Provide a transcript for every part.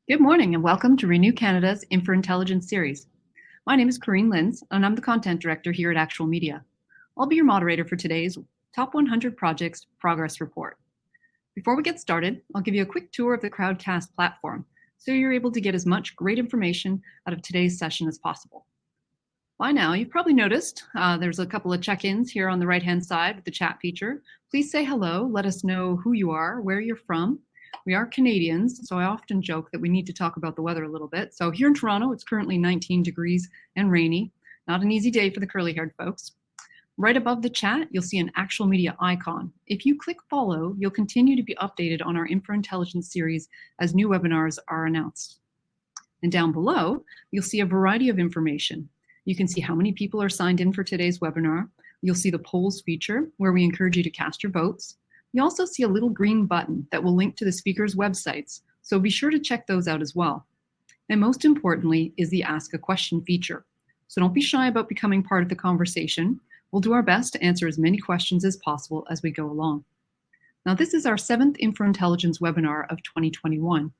Good morning and welcome to Renew Canada's InfraIntelligence series. My name is Corinne Lynds and I'm the Content Director here at Actual Media. I'll be your moderator for today's Top 100 Projects Progress Report. Before we get started, I'll give you a quick tour of the Crowdcast platform so you're able to get as much great information out of today's session as possible. By now, you've probably noticed there's a couple of check-ins here on the right-hand side with the chat feature. Please say hello, let us know who you are, where you're from. We are Canadians, so I often joke that we need to talk about the weather a little bit. So here in Toronto, it's currently 19 degrees and rainy. Not an easy day for the curly-haired folks. Right above the chat, you'll see an Actual Media icon. If you click follow, you'll continue to be updated on our InfraIntelligence series as new webinars are announced. And down below, you'll see a variety of information. You can see how many people are signed in for today's webinar. You'll see the polls feature, where we encourage you to cast your votes. You also see a little green button that will link to the speakers' websites, so be sure to check those out as well. And most importantly is the Ask a Question feature. So don't be shy about becoming part of the conversation. We'll do our best to answer as many questions as possible as we go along. Now, this is our 7th InfraIntelligence webinar of 2021.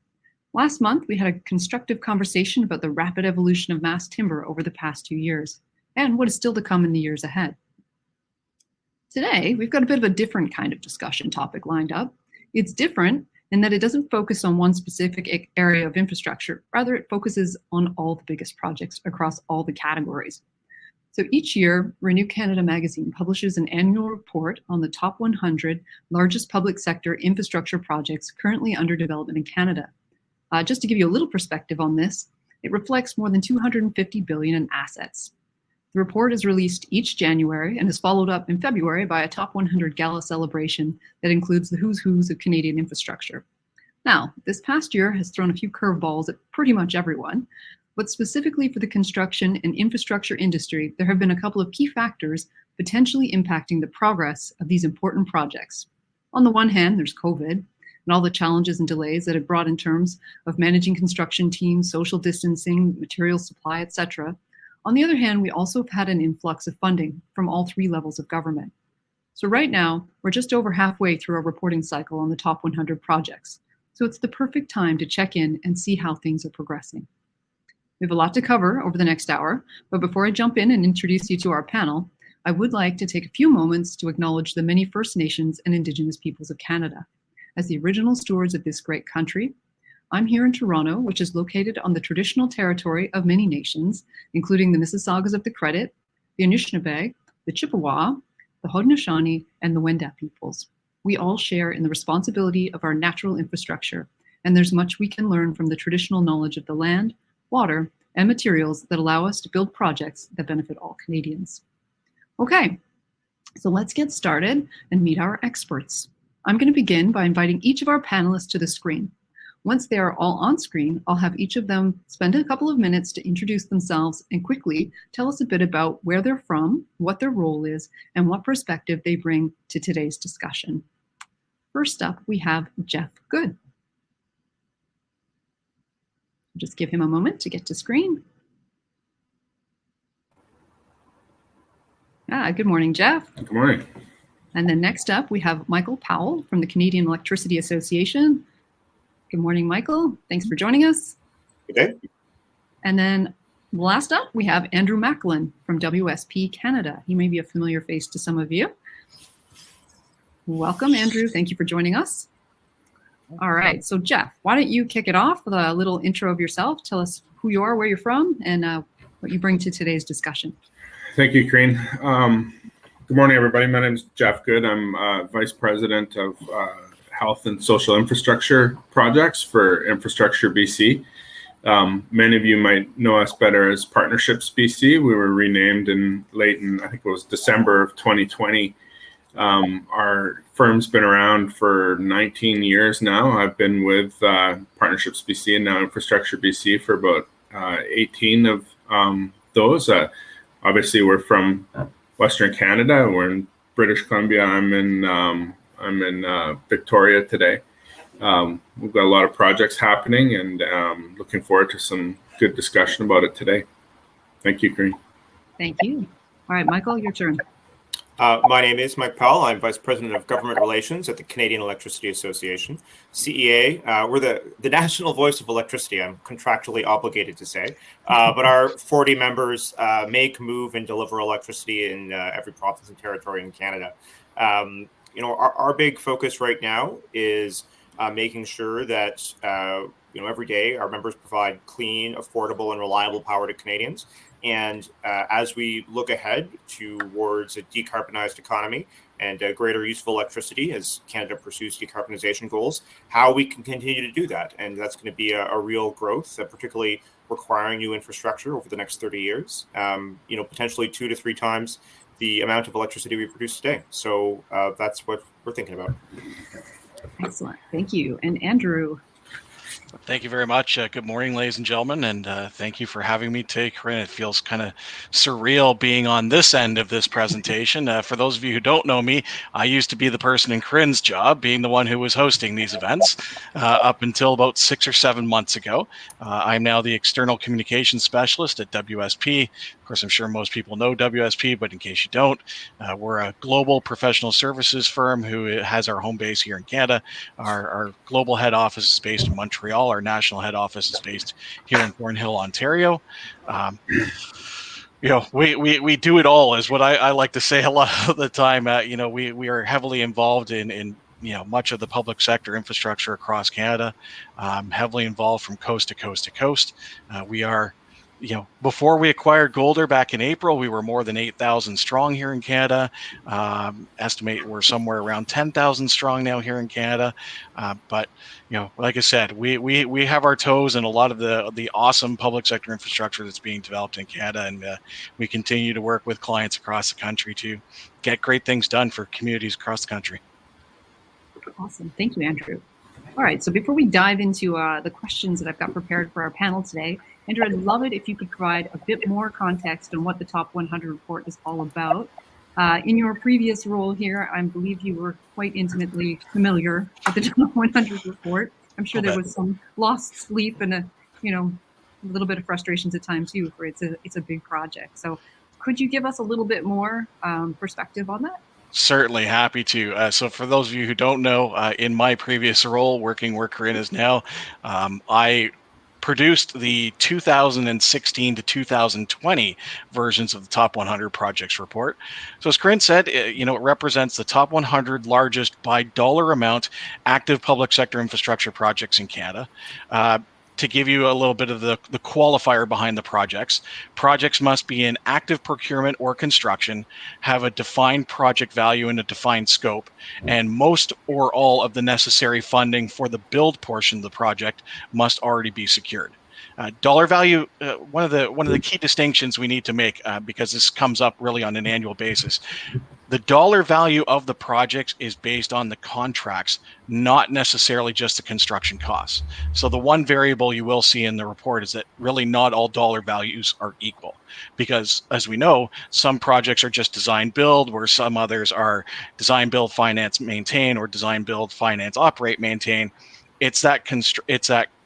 Last month, we had a constructive conversation about the rapid evolution of mass timber over the past 2 years, and what is still to come in the years ahead. Today, we've got a bit of a different kind of discussion topic lined up. It's different in that it doesn't focus on one specific area of infrastructure. Rather, it focuses on all the biggest projects across all the categories. So each year, Renew Canada magazine publishes an annual report on the top 100 largest public sector infrastructure projects currently under development in Canada. Just to give you a little perspective on this, it reflects more than $250 billion in assets. The report is released each January and is followed up in February by a Top 100 Gala celebration that includes the who's who's of Canadian infrastructure. Now, this past year has thrown a few curveballs at pretty much everyone, but specifically for the construction and infrastructure industry, there have been a couple of key factors potentially impacting the progress of these important projects. On the one hand, there's COVID and all the challenges and delays that it brought in terms of managing construction teams, social distancing, material supply, etc. On the other hand, we also have had an influx of funding from all 3 levels of government. So right now, we're just over halfway through our reporting cycle on the top 100 projects. So it's the perfect time to check in and see how things are progressing. We have a lot to cover over the next hour, but before I jump in and introduce you to our panel, I would like to take a few moments to acknowledge the many First Nations and Indigenous peoples of Canada. As the original stewards of this great country, I'm here in Toronto, which is located on the traditional territory of many nations, including the Mississaugas of the Credit, the Anishinaabe, the Chippewa, the Haudenosaunee, and the Wendat peoples. We all share in the responsibility of our natural infrastructure, and there's much we can learn from the traditional knowledge of the land, water, and materials that allow us to build projects that benefit all Canadians. Okay, so let's get started and meet our experts. I'm going to begin by inviting each of our panelists to the screen. Once they are all on screen, I'll have each of them spend a couple of minutes to introduce themselves and quickly tell us a bit about where they're from, what their role is, and what perspective they bring to today's discussion. First up, we have Jeff Good. Just give him a moment to get to screen. Good morning, Jeff. Good morning. And then next up, we have Michael Powell from the Canadian Electricity Association. Good morning, Michael. Thanks for joining us. Okay. And then last up, we have Andrew Macklin from WSP Canada. He may be a familiar face to some of you. Welcome, Andrew. Thank you for joining us. All right, so Jeff, why don't you kick it off with a little intro of yourself? Tell us who you are, where you're from, and what you bring to today's discussion. Thank you, Corinne. Good morning, everybody. My name is Jeff Good. I'm Vice President of Health and Social Infrastructure Projects for Infrastructure BC. Many of you might know us better as Partnerships BC. We were renamed late in, I think it was December of 2020. Our firm's been around for 19 years now. I've been with Partnerships BC and now Infrastructure BC for about 18 of those. Obviously, we're from Western Canada. We're in British Columbia. I'm in Victoria today. We've got a lot of projects happening and looking forward to some good discussion about it today. Thank you, Corinne. Thank you. All right, Michael, your turn. My name is Mike Powell. I'm Vice President of Government Relations at the Canadian Electricity Association, CEA. We're the national voice of electricity, I'm contractually obligated to say. But our 40 members make, move, and deliver electricity in every province and territory in Canada. Our big focus right now is making sure that every day our members provide clean, affordable, and reliable power to Canadians. And as we look ahead towards a decarbonized economy and a greater use of electricity as Canada pursues decarbonization goals, how we can continue to do that. And that's going to be a real growth, particularly requiring new infrastructure over the next 30 years, potentially 2 to 3 times the amount of electricity we produce today. So that's what we're thinking about. Excellent. Thank you. And Andrew. Thank you very much. Good morning, ladies and gentlemen, and thank you for having me today, Corinne. It feels kind of surreal being on this end of this presentation. For those of you who don't know me, I used to be the person in Corinne's job, being the one who was hosting these events up until about 6 or 7 months ago. I'm now the external communications specialist at WSP. Of course, I'm sure most people know WSP, but in case you don't, we're a global professional services firm who has our home base here in Canada. Our global head office is based in Montreal. Our national head office is based here in Thornhill, Ontario. We do it all, is what I like to say a lot of the time. We are heavily involved in much of the public sector infrastructure across Canada, heavily involved from coast to coast to coast. We are, before we acquired Golder back in April, we were more than 8,000 strong here in Canada. Estimate we're somewhere around 10,000 strong now here in Canada. But like I said, we have our toes in a lot of the awesome public sector infrastructure that's being developed in Canada, and we continue to work with clients across the country to get great things done for communities across the country. Awesome. Thank you, Andrew. All right, so before we dive into the questions that I've got prepared for our panel today, Andrew, I'd love it if you could provide a bit more context on what the Top 100 report is all about. In your previous role here, I believe you were quite intimately familiar with the Top 100 report. I'm sure there was some lost sleep and a little bit of frustrations at times too, for it's a big project. So could you give us a little bit more perspective on that? Certainly, happy to. So for those of you who don't know, in my previous role, working where Corinne is now, I produced the 2016 to 2020 versions of the Top 100 Projects Report. So as Corinne said, it represents the top 100 largest by dollar amount active public sector infrastructure projects in Canada. To give you a little bit of the qualifier behind the projects must be in active procurement or construction, have a defined project value and a defined scope, and most or all of the necessary funding for the build portion of the project must already be secured. Dollar value, one of the key distinctions we need to make, because this comes up really on an annual basis. The dollar value of the projects is based on the contracts, not necessarily just the construction costs. So the one variable you will see in the report is that really not all dollar values are equal, because as we know, some projects are just design build, where some others are design build, finance, maintain, or design build, finance, operate, maintain. It's that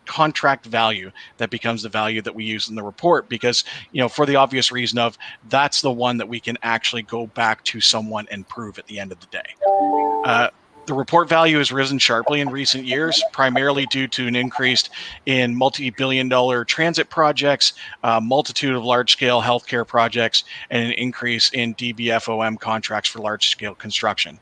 contract value that becomes the value that we use in the report, because for the obvious reason of that's the one that we can actually go back to someone and prove at the end of the day. The report value has risen sharply in recent years, primarily due to an increase in multi-billion-dollar transit projects, a multitude of large-scale healthcare projects, and an increase in DBFOM contracts for large-scale construction.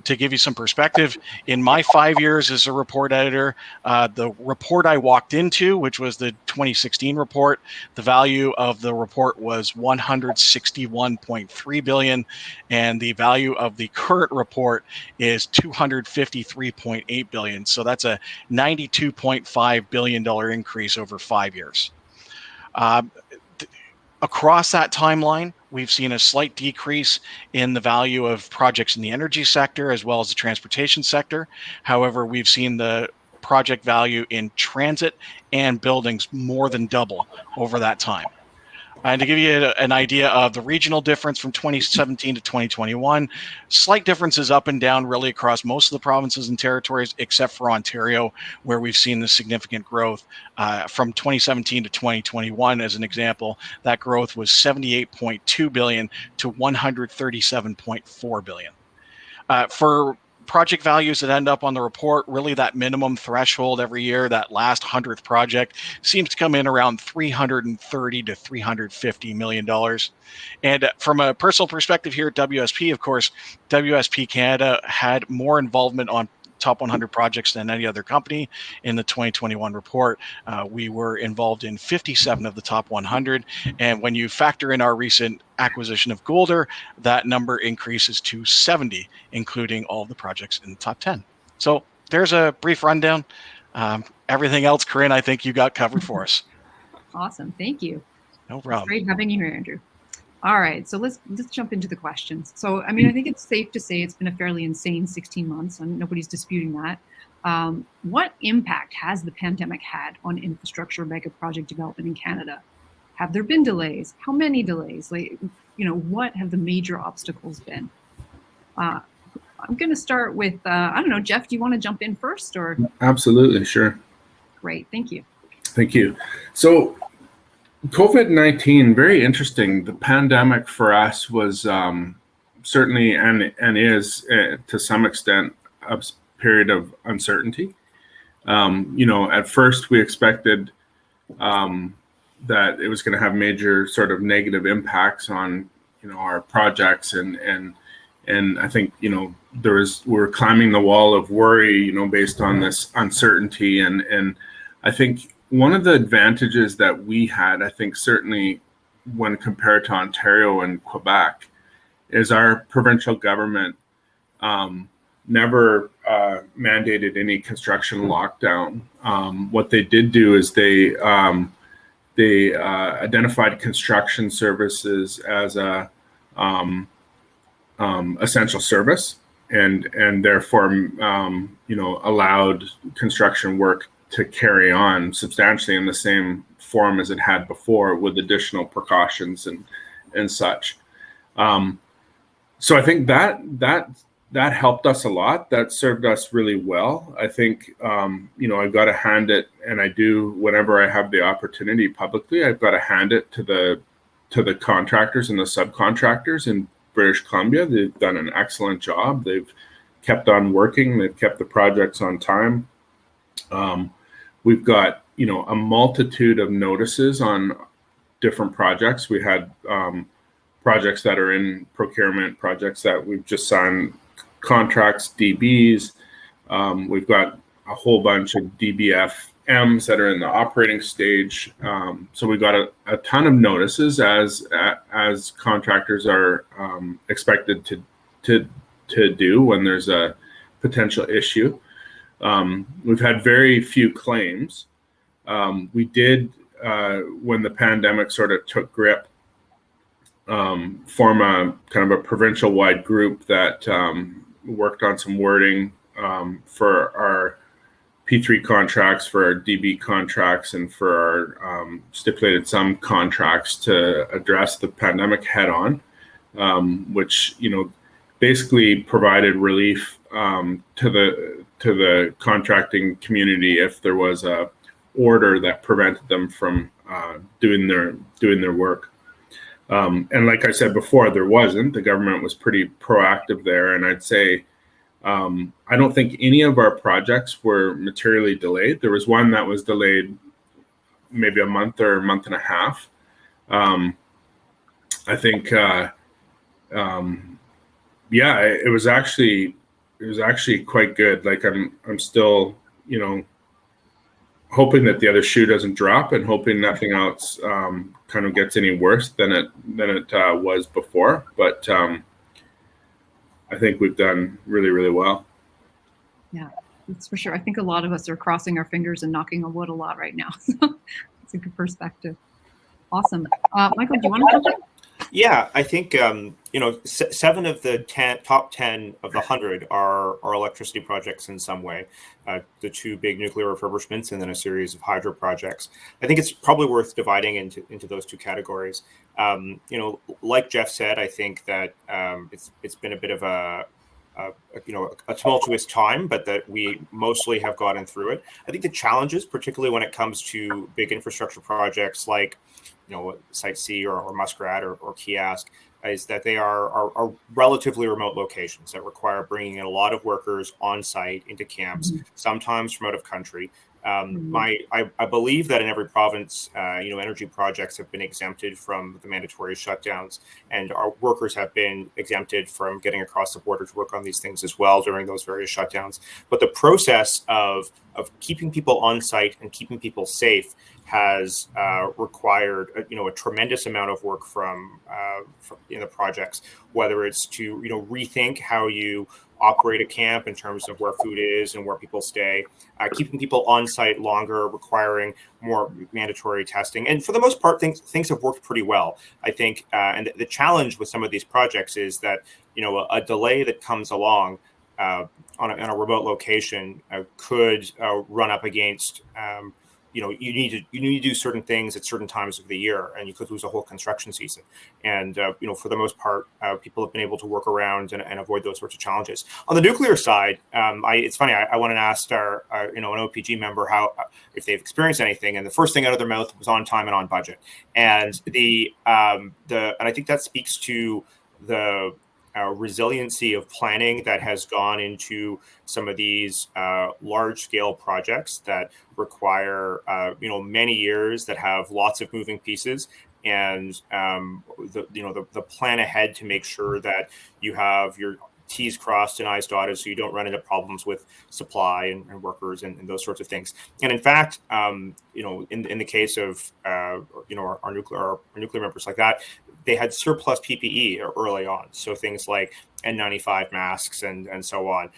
To give you some perspective, in my 5 years as a report editor, the report I walked into, which was the 2016 report, the value of the report was $161.3 billion, and the value of the current report is $253.8 billion. So that's a $92.5 billion increase over 5 years. Across that timeline, we've seen a slight decrease in the value of projects in the energy sector as well as the transportation sector. However, we've seen the project value in transit and buildings more than double over that time. And to give you an idea of the regional difference from 2017 to 2021, slight differences up and down really across most of the provinces and territories, except for Ontario, where we've seen the significant growth. From 2017 to 2021, as an example, that growth was 78.2 billion to 137.4 billion. For project values that end up on the report, really that minimum threshold every year, that last 100th project, seems to come in around $330 to $350 million. And from a personal perspective here at WSP, of course, WSP Canada had more involvement on top 100 projects than any other company. In the 2021 report, we were involved in 57 of the top 100. And when you factor in our recent acquisition of Golder, that number increases to 70, including all of the projects in the top 10. So there's a brief rundown. Everything else, Corinne, I think you got covered for us. Awesome. Thank you. No problem. It's great having you here, Andrew. All right, so let's jump into the questions. So, I mean, I think it's safe to say it's been a fairly insane 16 months, and nobody's disputing that. What impact has the pandemic had on infrastructure mega project development in Canada? Have there been delays? How many delays? Like, what have the major obstacles been? I'm going to start with, I don't know, Jeff, do you want to jump in first, or? Absolutely, sure. Great, thank you. Thank you. So, COVID-19, very interesting. The pandemic for us was certainly and is to some extent a period of uncertainty. At first we expected that it was going to have major sort of negative impacts on our projects, and I think we were climbing the wall of worry based on this uncertainty, and I think one of the advantages that we had, I think certainly when compared to Ontario and Quebec, is our provincial government never mandated any construction lockdown. What they did do is they identified construction services as a essential service, and therefore allowed construction work to carry on substantially in the same form as it had before, with additional precautions and such. So I think that helped us a lot. That served us really well. I think I've got to hand it, and I do whenever I have the opportunity publicly. I've got to hand it to the contractors and the subcontractors in British Columbia. They've done an excellent job. They've kept on working. They've kept the projects on time. We've got, a multitude of notices on different projects. We had projects that are in procurement, projects that we've just signed contracts, DBs. We've got a whole bunch of DBFMs that are in the operating stage. So we've got a ton of notices as contractors are expected to do when there's a potential issue. We've had very few claims. We did, when the pandemic sort of took grip, form a kind of a provincial-wide group that worked on some wording for our P3 contracts, for our DB contracts, and for our stipulated sum contracts to address the pandemic head-on, which basically provided relief to the contracting community if there was a order that prevented them from doing their work. And like I said before, there wasn't. The government was pretty proactive there, and I'd say I don't think any of our projects were materially delayed. There was one that was delayed maybe a month or a month and a half. I think it was actually quite good. Like I'm still, hoping that the other shoe doesn't drop, and hoping nothing else kind of gets any worse than it was before. But I think we've done really, really well. Yeah, that's for sure. I think a lot of us are crossing our fingers and knocking on wood a lot right now. So it's a good perspective. Awesome. Michael, do you want to jump in? Yeah, I think 7 of the top 10 of the 100 are electricity projects in some way. The 2 big nuclear refurbishments and then a series of hydro projects. I think it's probably worth dividing into those 2 categories. Like Jeff said, I think that it's been a bit of a tumultuous time, but that we mostly have gotten through it. I think the challenges, particularly when it comes to big infrastructure projects like Site C or Muskrat or Kiosk, is that they are relatively remote locations that require bringing in a lot of workers on site into camps, sometimes from out of country. I believe that in every province, energy projects have been exempted from the mandatory shutdowns, and our workers have been exempted from getting across the border to work on these things as well during those various shutdowns. But the process of keeping people on site and keeping people safe has required a tremendous amount of work from the projects, whether it's to rethink how you operate a camp in terms of where food is and where people stay, keeping people on site longer, requiring more mandatory testing. And for the most part, things have worked pretty well, I think. And the challenge with some of these projects is that, a delay that comes along on a remote location could run up against you need to do certain things at certain times of the year, and you could lose a whole construction season. And for the most part, people have been able to work around and avoid those sorts of challenges. On the nuclear side, it's funny. I went and asked our an OPG member how if they've experienced anything, and the first thing out of their mouth was on time and on budget. And and I think that speaks to the resiliency of planning that has gone into some of these large-scale projects that require many years, that have lots of moving pieces, and the plan ahead to make sure that you have your T's crossed and I's dotted, so you don't run into problems with supply and workers and those sorts of things. And in fact, in the case of our nuclear members like that, they had surplus PPE early on. So things like N95 masks and so on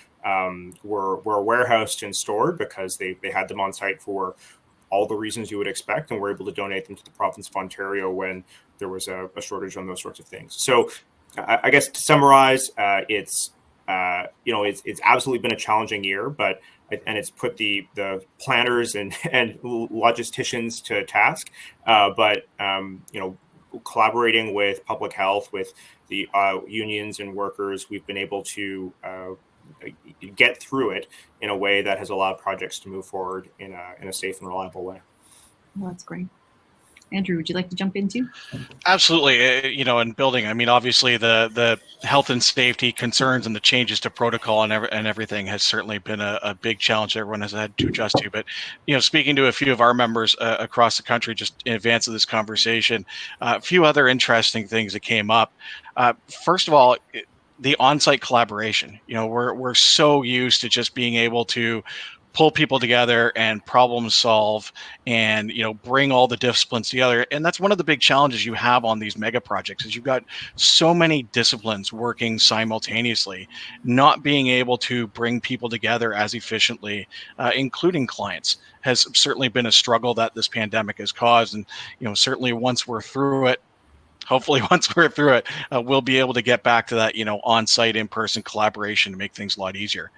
were warehoused and stored because they had them on site for all the reasons you would expect, and were able to donate them to the province of Ontario when there was a shortage on those sorts of things. So I guess to summarize, it's absolutely been a challenging year, and it's put the planners and logisticians to task. But collaborating with public health, with the unions and workers, we've been able to get through it in a way that has allowed projects to move forward in a safe and reliable way. Well, that's great. Andrew, would you like to jump in too? Absolutely. In building, I mean, obviously the health and safety concerns and the changes to protocol and everything has certainly been a big challenge everyone has had to adjust to. But, speaking to a few of our members across the country, just in advance of this conversation, a few other interesting things that came up. First of all, the on-site collaboration. We're so used to just being able to pull people together and problem solve and bring all the disciplines together. And that's one of the big challenges you have on these mega projects, is you've got so many disciplines working simultaneously. Not being able to bring people together as efficiently, including clients, has certainly been a struggle that this pandemic has caused. And certainly once we're through it, hopefully once we're through it, we'll be able to get back to that, on-site, in-person collaboration to make things a lot easier.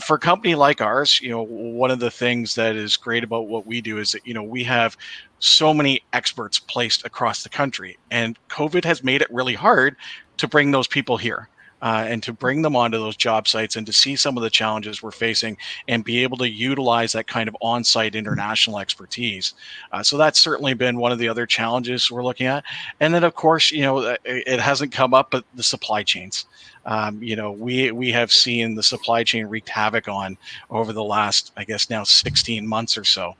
For a company like ours, one of the things that is great about what we do is that, we have so many experts placed across the country, and COVID has made it really hard to bring those people here. And to bring them onto those job sites and to see some of the challenges we're facing and be able to utilize that kind of on-site international expertise. So that's certainly been one of the other challenges we're looking at. And then, of course, it hasn't come up, but the supply chains. We have seen the supply chain wreaked havoc on over the last, I guess now 16 months or so.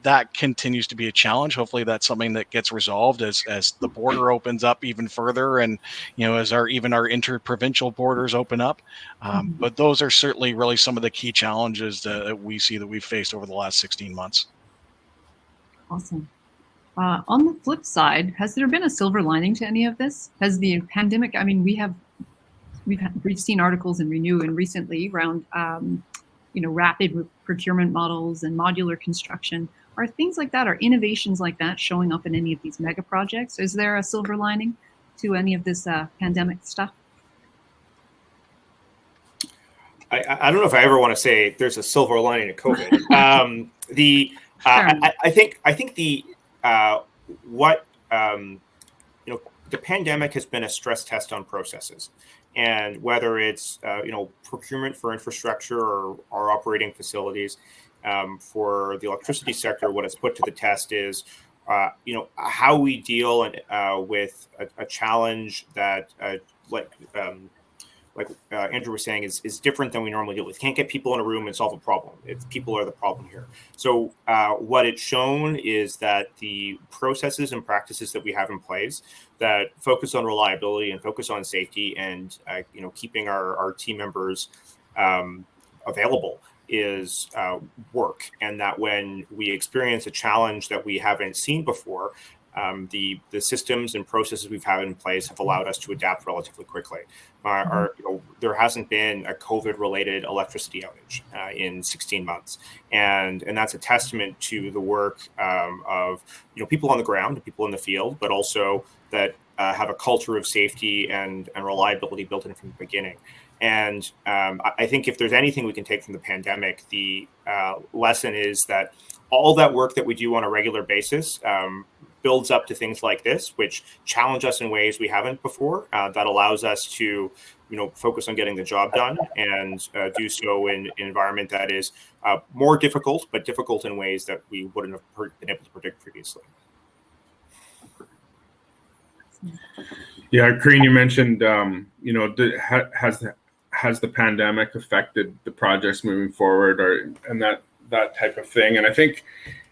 That continues to be a challenge. Hopefully that's something that gets resolved as the border opens up even further, and as our interprovincial borders open up. But those are certainly really some of the key challenges that we see that we've faced over the last 16 months. Awesome. On the flip side, has there been a silver lining to any of this? Has the pandemic, I mean, we've seen articles in Renew and recently around rapid procurement models and modular construction. Are things like that, or innovations like that, showing up in any of these mega projects? Is there a silver lining? to any of this pandemic stuff? I don't know if I ever want to say there's a silver lining to COVID. I think the the pandemic has been a stress test on processes, and whether it's procurement for infrastructure or our operating facilities, for the electricity sector, what it's put to the test is how we deal with a challenge that like Andrew was saying, is different than we normally deal with. Can't get people in a room and solve a problem. People are the problem here. So what it's shown is that the processes and practices that we have in place that focus on reliability and focus on safety and keeping our team members available is work, and that when we experience a challenge that we haven't seen before, the systems and processes we've had in place have allowed us to adapt relatively quickly. There hasn't been a COVID-related electricity outage in 16 months, and that's a testament to the work of people on the ground, people in the field, but also that have a culture of safety and reliability built in from the beginning. And I think if there's anything we can take from the pandemic, the lesson is that all that work that we do on a regular basis builds up to things like this, which challenge us in ways we haven't before. That allows us to, focus on getting the job done and do so in an environment that is more difficult, but difficult in ways that we wouldn't have been able to predict previously. Yeah, Corinne, you mentioned, has the pandemic affected the projects moving forward, and that type of thing? And I think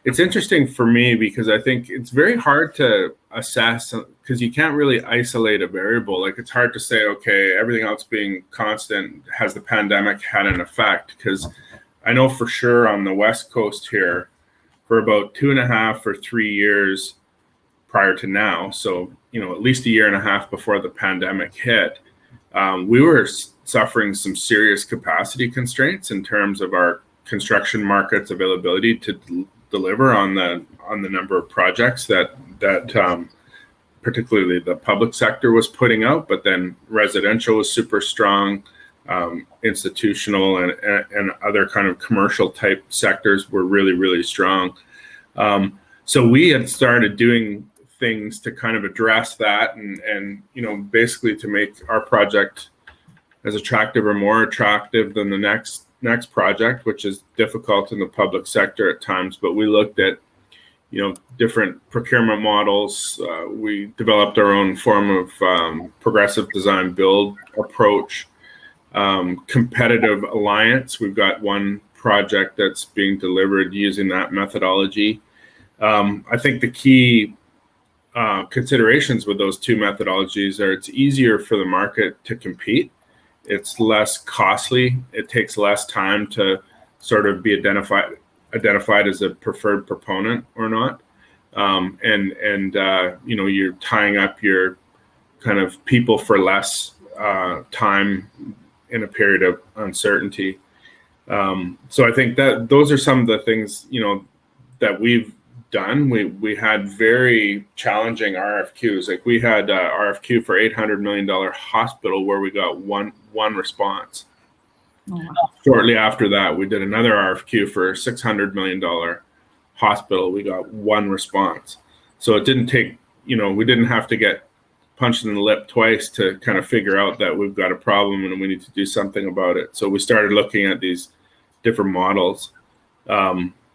it's interesting for me because I think it's very hard to assess because you can't really isolate a variable. Like, it's hard to say, okay, everything else being constant, has the pandemic had an effect? Because I know for sure on the West Coast here, for about 2.5 or 3 years prior to now, so at least a year and a half before the pandemic hit, we were suffering some serious capacity constraints in terms of our construction market's availability to deliver on the number of projects that particularly the public sector was putting out, but then residential was super strong, institutional and other kind of commercial type sectors were really, really strong. So we had started doing things to kind of address that and basically to make our project as attractive or more attractive than the next project, which is difficult in the public sector at times. But we looked at different procurement models. We developed our own form of progressive design build approach, competitive alliance. We've got one project that's being delivered using that methodology. I think the key considerations with those two methodologies are it's easier for the market to compete. It's less costly. It takes less time to sort of be identified as a preferred proponent or not. You're tying up your kind of people for less time in a period of uncertainty. So I think that those are some of the things, that we've done. We had very challenging RFQs. Like, we had a RFQ for $800 million hospital where we got one response. Oh, wow. Shortly after that, we did another RFQ for a $600 million hospital. We got one response. So it didn't take, we didn't have to get punched in the lip twice to kind of figure out that we've got a problem and we need to do something about it. So we started looking at these different models.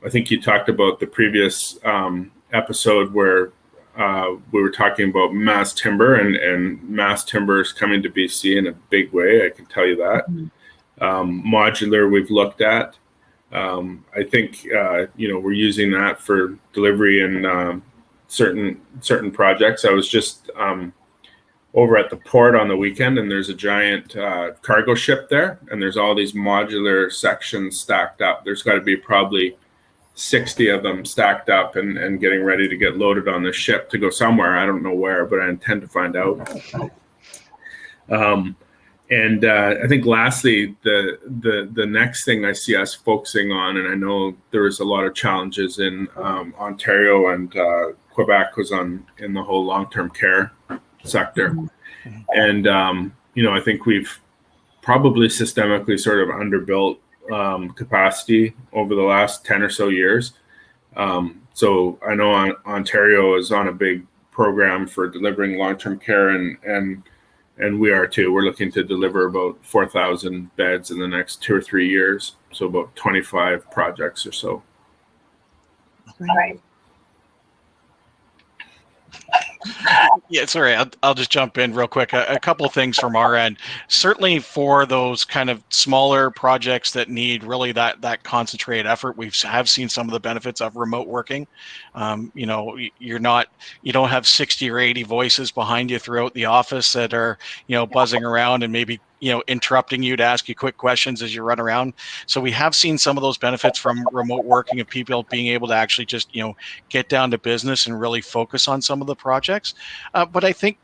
I think you talked about the previous episode where we were talking about mass timber and mass timber is coming to BC in a big way. I can tell you that. Mm-hmm. Modular we've looked at. I think we're using that for delivery in certain projects. I was just over at the port on the weekend, and there's a giant cargo ship there, and there's all these modular sections stacked up. There's got to be probably 60 of them stacked up and getting ready to get loaded on the ship to go somewhere. I don't know where, but I intend to find out. I think lastly, the next thing I see us focusing on, and I know there was a lot of challenges in Ontario and Quebec was in the whole long-term care sector. And, I think we've probably systemically sort of underbuilt capacity over the last 10 or so years. So I know Ontario is on a big program for delivering long-term care, and we are too. We're looking to deliver about 4,000 beds in the next 2 or 3 years. So about 25 projects or so. Right. Yeah, sorry, I'll just jump in real quick. A couple of things from our end. Certainly for those kind of smaller projects that need really that concentrated effort, we have seen some of the benefits of remote working. You don't have 60 or 80 voices behind you throughout the office that are, buzzing around and maybe interrupting you to ask you quick questions as you run around. So we have seen some of those benefits from remote working, of people being able to actually just get down to business and really focus on some of the projects. But I think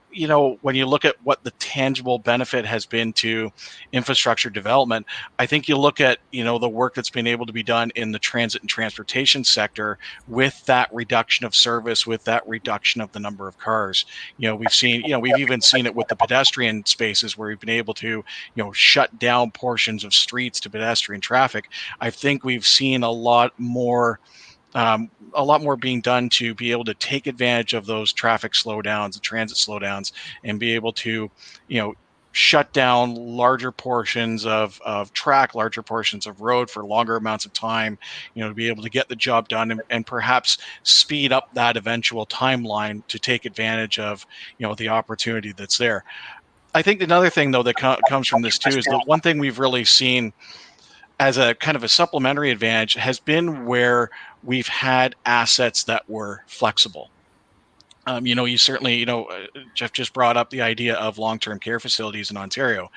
when you look at what the tangible benefit has been to infrastructure development, I think you look at the work that's been able to be done in the transit and transportation sector with that reduction of service, with that reduction of the number of cars. We've even seen it with the pedestrian spaces where we've been able to shut down portions of streets to pedestrian traffic. I think we've seen a lot more being done to be able to take advantage of those traffic slowdowns, the transit slowdowns, and be able to, shut down larger portions of track, larger portions of road for longer amounts of time, to be able to get the job done and perhaps speed up that eventual timeline to take advantage of, the opportunity that's there. I think another thing, though, that comes from this too is the one thing we've really seen as a kind of a supplementary advantage has been where we've had assets that were flexible. You certainly, Jeff just brought up the idea of long-term care facilities in Ontario.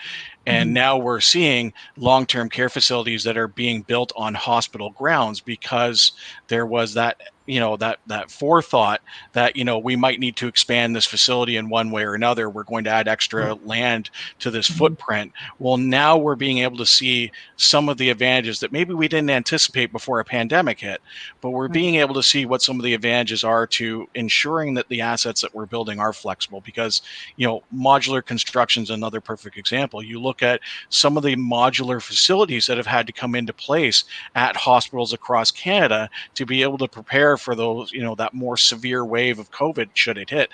And now we're seeing long-term care facilities that are being built on hospital grounds because there was that that forethought that we might need to expand this facility in one way or another. We're going to add extra land to this footprint. Well, now we're being able to see some of the advantages that maybe we didn't anticipate before a pandemic hit, but we're being able to see what some of the advantages are to ensuring that the assets that we're building are flexible. Because modular construction is another perfect example. You look at some of the modular facilities that have had to come into place at hospitals across Canada to be able to prepare for those, that more severe wave of COVID should it hit.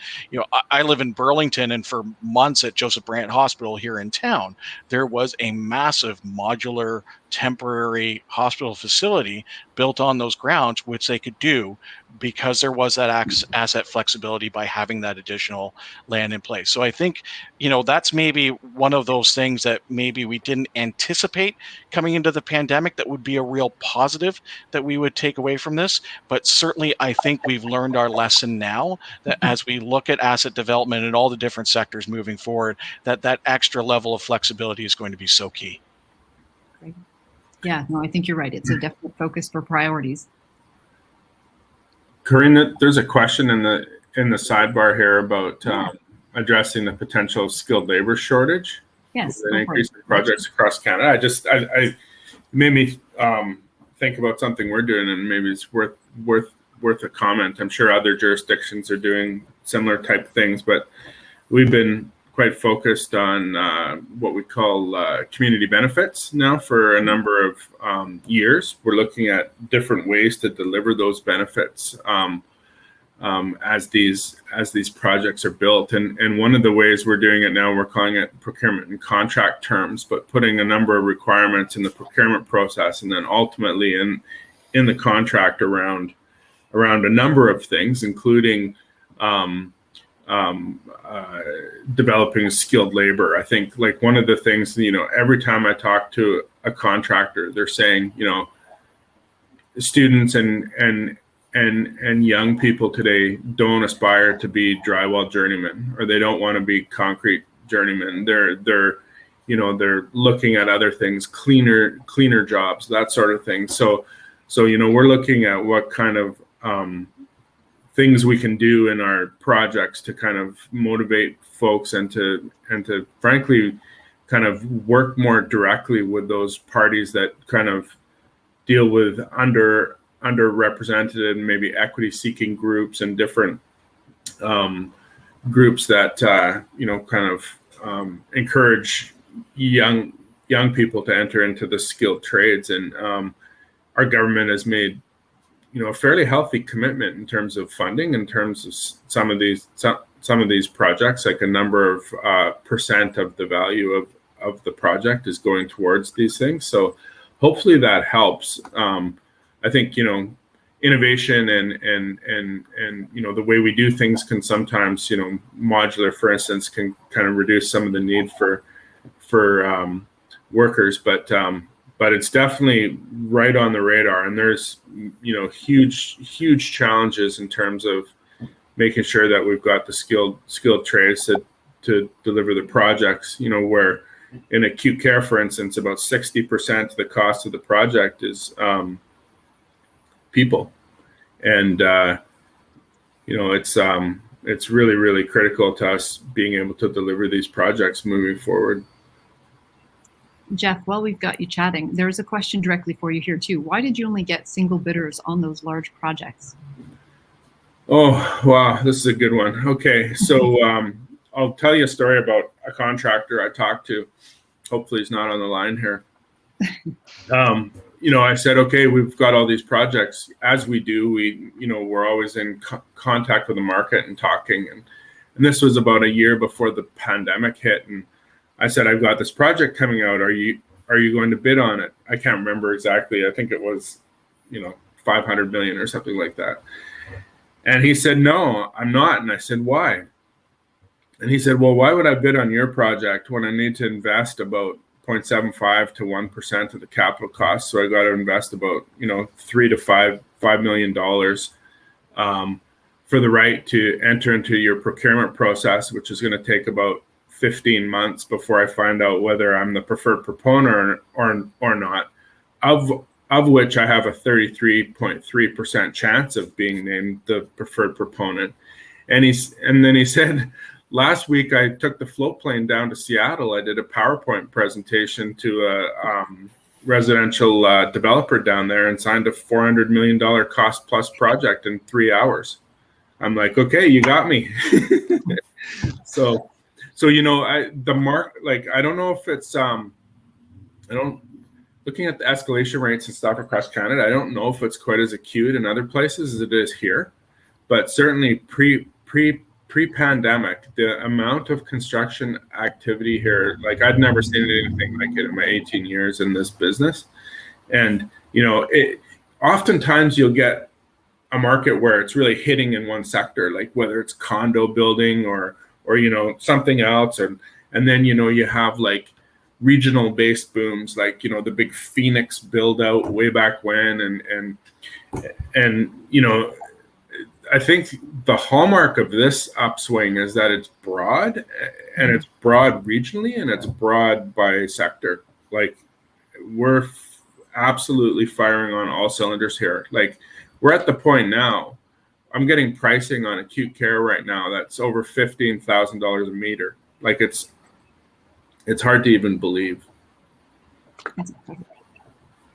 I live in Burlington, and for months at Joseph Brant Hospital here in town, there was a massive modular temporary hospital facility built on those grounds, which they could do because there was that asset flexibility by having that additional land in place. So I think, that's maybe one of those things that maybe we didn't anticipate coming into the pandemic that would be a real positive that we would take away from this. But certainly, I think we've learned our lesson now that as we look at asset development in all the different sectors moving forward, that extra level of flexibility is going to be so key. Great. Yeah, no, I think you're right. It's a definite focus for priorities. Corinne, there's a question in the sidebar here about addressing the potential skilled labor shortage. Yes, an increase in projects across Canada. I made me think about something we're doing, and maybe it's worth a comment. I'm sure other jurisdictions are doing similar type things, but we've been quite focused on what we call community benefits now for a number of years. We're looking at different ways to deliver those benefits as these projects are built. And one of the ways we're doing it now, we're calling it procurement and contract terms, but putting a number of requirements in the procurement process and then ultimately in the contract around a number of things, including developing skilled labor. I think like one of the things, every time I talk to a contractor, they're saying, students and young people today don't aspire to be drywall journeymen, or they don't want to be concrete journeymen. They're looking at other things, cleaner jobs, that sort of thing. So we're looking at what kind of things we can do in our projects to kind of motivate folks and to frankly kind of work more directly with those parties that kind of deal with underrepresented and maybe equity seeking groups and different groups that kind of encourage young people to enter into the skilled trades, and our government has made a fairly healthy commitment in terms of funding, in terms of some of these projects, like a number of percent of the value of the project is going towards these things. So hopefully that helps. I think innovation and the way we do things can sometimes modular, for instance, can kind of reduce some of the need for workers, but it's definitely right on the radar. And there's huge challenges in terms of making sure that we've got the skilled trades to deliver the projects. Where in acute care, for instance, about 60% of the cost of the project is people, and it's really critical to us being able to deliver these projects moving forward. Jeff, while we've got you chatting, there's a question directly for you here too. Why did you only get single bidders on those large projects? Oh, wow, this is a good one. Okay, so I'll tell you a story about a contractor I talked to. Hopefully he's not on the line here. I said, okay, we've got all these projects. As we do, we're always in contact with the market and talking. And this was about a year before the pandemic hit. And I said, I've got this project coming out. Are you going to bid on it? I can't remember exactly. I think it was, 500 million or something like that. And he said, no, I'm not. And I said, why? And he said, well, why would I bid on your project when I need to invest about 0.75 to 1% of the capital cost? So I got to invest about, $3 to $5 million for the right to enter into your procurement process, which is going to take about 15 months before I find out whether I'm the preferred proponent or not, of which I have a 33.3% chance of being named the preferred proponent. And then he said, last week I took the float plane down to Seattle. I did a PowerPoint presentation to a residential developer down there and signed a $400 million cost plus project in 3 hours. I'm like, okay, you got me. So I don't know if it's looking at the escalation rates and stuff across Canada, I don't know if it's quite as acute in other places as it is here, but certainly pre-pandemic, the amount of construction activity here, like I'd never seen anything like it in my 18 years in this business. And oftentimes you'll get a market where it's really hitting in one sector, like whether it's condo building or something else, and then you have like regional based booms, like the big Phoenix build out way back when, and I think the hallmark of this upswing is that it's broad, and it's broad regionally, and it's broad by sector. Like we're absolutely firing on all cylinders here. Like we're at the point now, I'm getting pricing on acute care right now that's over $15,000 a meter. Like it's hard to even believe.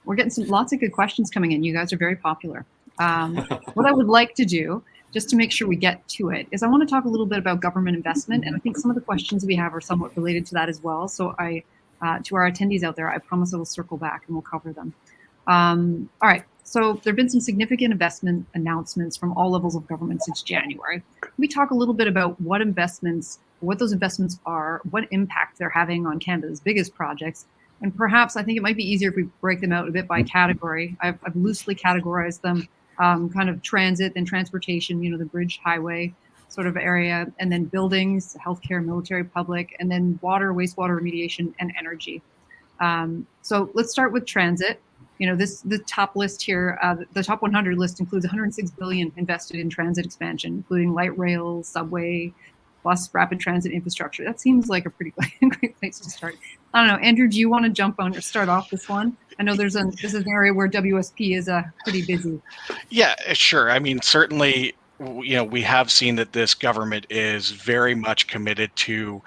We're getting lots of good questions coming in. You guys are very popular. What I would like to do, just to make sure we get to it, is I want to talk a little bit about government investment, and I think some of the questions we have are somewhat related to that as well. So to our attendees out there, I promise I will circle back and we'll cover them. All right. So there have been some significant investment announcements from all levels of government since January. Can we talk a little bit about what those investments are, what impact they're having on Canada's biggest projects, and perhaps I think it might be easier if we break them out a bit by category. I've loosely categorized them, kind of transit and transportation, the bridge highway sort of area, and then buildings, healthcare, military, public, and then water, wastewater remediation, and energy. So let's start with transit. The top list here, the top 100 list includes 106 billion invested in transit expansion, including light rail, subway, bus, rapid transit infrastructure. That seems like a pretty great place to start. I don't know, Andrew, do you want to jump on or start off this one? I know this is an area where WSP is pretty busy. Yeah, sure. I mean, certainly, we have seen that this government is very much committed to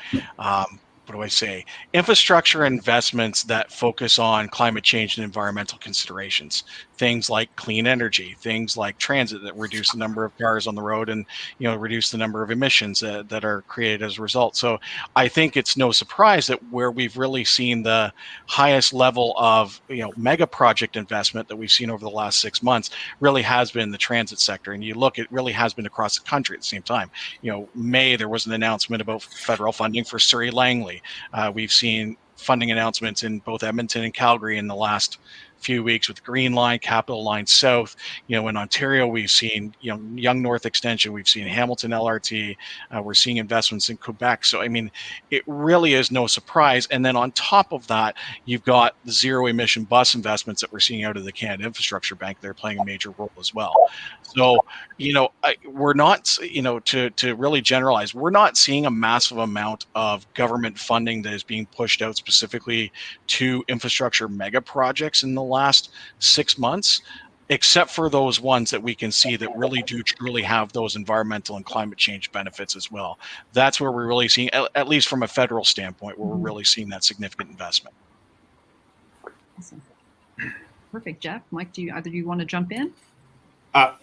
what do I say? Infrastructure investments that focus on climate change and environmental considerations. Things like clean energy, things like transit that reduce the number of cars on the road and reduce the number of emissions that are created as a result. So I think it's no surprise that where we've really seen the highest level of mega project investment that we've seen over the last 6 months really has been the transit sector. And you look, it really has been across the country at the same time. May there was an announcement about federal funding for Surrey Langley. We've seen funding announcements in both Edmonton and Calgary in the last few weeks with Green Line, Capital Line South. In Ontario, we've seen Young North Extension, we've seen Hamilton LRT, we're seeing investments in Quebec. So I mean, it really is no surprise. And then on top of that, you've got the zero emission bus investments that we're seeing out of the Canada Infrastructure Bank. They're playing a major role as well. So we're not, to really generalize, we're not seeing a massive amount of government funding that is being pushed out specifically to infrastructure mega projects in the last 6 months, except for those ones that we can see that really do truly have those environmental and climate change benefits as well. That's where we're really seeing, at least from a federal standpoint, where we're really seeing that significant investment. Awesome. Perfect. Jeff, Mike, do either of you want to jump in?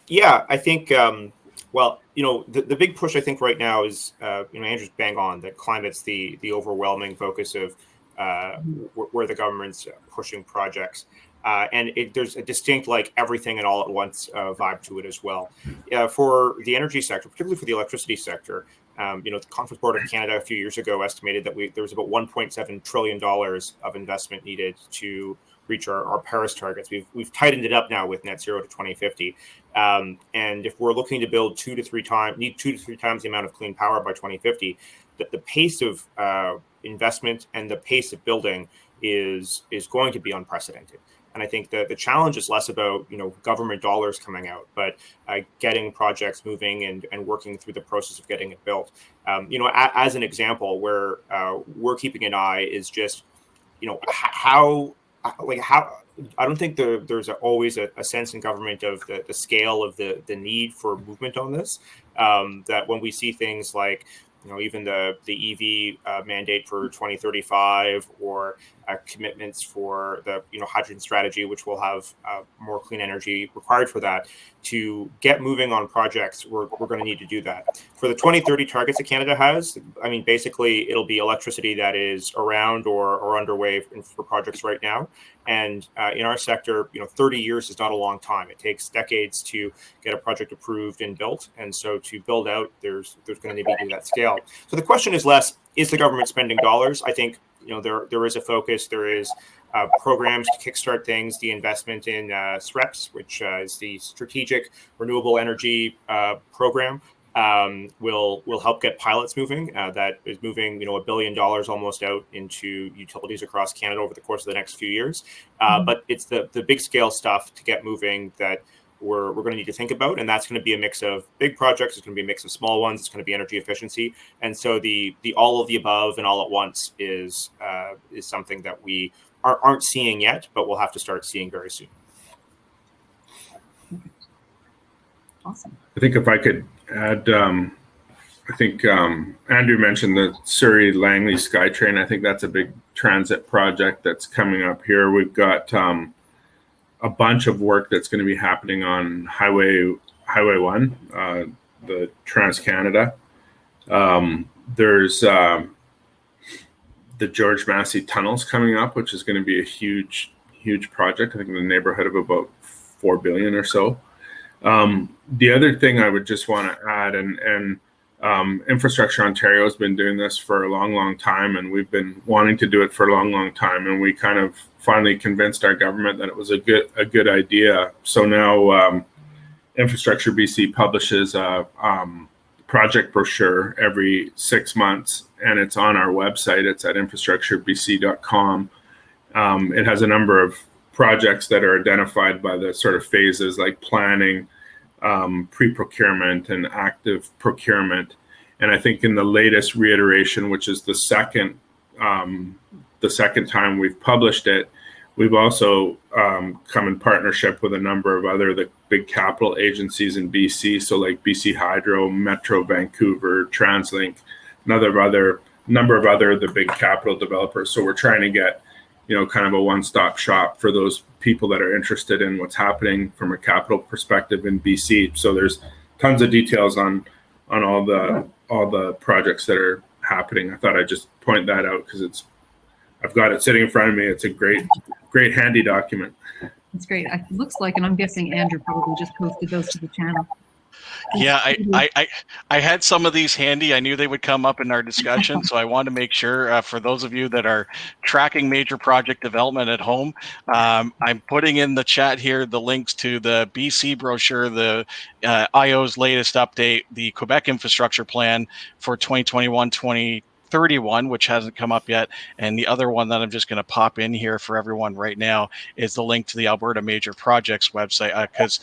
Yeah, I think, the big push I think right now is, Andrew's bang on that climate's the overwhelming focus of where the government's pushing projects. And there's a distinct, everything and all at once vibe to it as well. For the energy sector, particularly for the electricity sector, the Conference Board of Canada a few years ago estimated that there was about $1.7 trillion of investment needed to reach our Paris targets. We've tightened it up now with net zero to 2050. And if we're looking to build 2 to 3 times the amount of clean power by 2050, the pace of investment and the pace of building is going to be unprecedented. And I think that the challenge is less about government dollars coming out, but getting projects moving and working through the process of getting it built. As an example, where we're keeping an eye is just how I don't think there's always a sense in government of the scale of the need for movement on this. That when we see things like even the EV mandate for 2035 or commitments for the hydrogen strategy, which will have more clean energy required for that, to get moving on projects, we're going to need to do that. For the 2030 targets that Canada has, basically it'll be electricity that is around or underway for projects right now. And in our sector, 30 years is not a long time. It takes decades to get a project approved and built. And so to build out, there's going to need to be that scale. So the question is less, is the government spending dollars? I think there is a focus. There is programs to kickstart things. The investment in SREPS, which is the Strategic Renewable Energy Program, will help get pilots moving. That is moving, $1 billion almost out into utilities across Canada over the course of the next few years. But it's the big scale stuff to get moving that we're going to need to think about, and that's going to be a mix of big projects. It's going to be a mix of small ones. It's going to be energy efficiency, and so the all of the above and all at once is something that we aren't seeing yet, but we'll have to start seeing very soon. Awesome. I think if I could add, I think Andrew mentioned the Surrey Langley SkyTrain. I think that's a big transit project that's coming up here. We've got a bunch of work that's going to be happening on Highway 1, the Trans-Canada. There's the George Massey tunnels coming up, which is going to be a huge project. I think in the neighborhood of about $4 billion or so. The other thing I would just want to add, and Infrastructure Ontario has been doing this for a long time, and we've been wanting to do it for a long time, and we kind of finally convinced our government that it was a good idea. So now Infrastructure BC publishes a project brochure every 6 months, and it's on our website. It's at infrastructurebc.com. It has a number of projects that are identified by the sort of phases like planning, pre-procurement, and active procurement. And I think in the latest reiteration, which is the second time we've published it, we've also come in partnership with a number of the big capital agencies in BC, so like BC Hydro, Metro Vancouver, TransLink, and other number of other the big capital developers. So we're trying to get, kind of a one-stop shop for those people that are interested in what's happening from a capital perspective in BC. So there's tons of details on all the projects that are happening. I thought I'd just point that out because I've got it sitting in front of me. It's a great handy document. It's great. It looks like, and I'm guessing Andrew probably just posted those to the channel. Yeah, I had some of these handy. I knew they would come up in our discussion, so I wanted to make sure for those of you that are tracking major project development at home, I'm putting in the chat here the links to the BC brochure, the IO's latest update, the Quebec infrastructure plan for 2021-2031, which hasn't come up yet. And the other one that I'm just going to pop in here for everyone right now is the link to the Alberta Major Projects website. Because,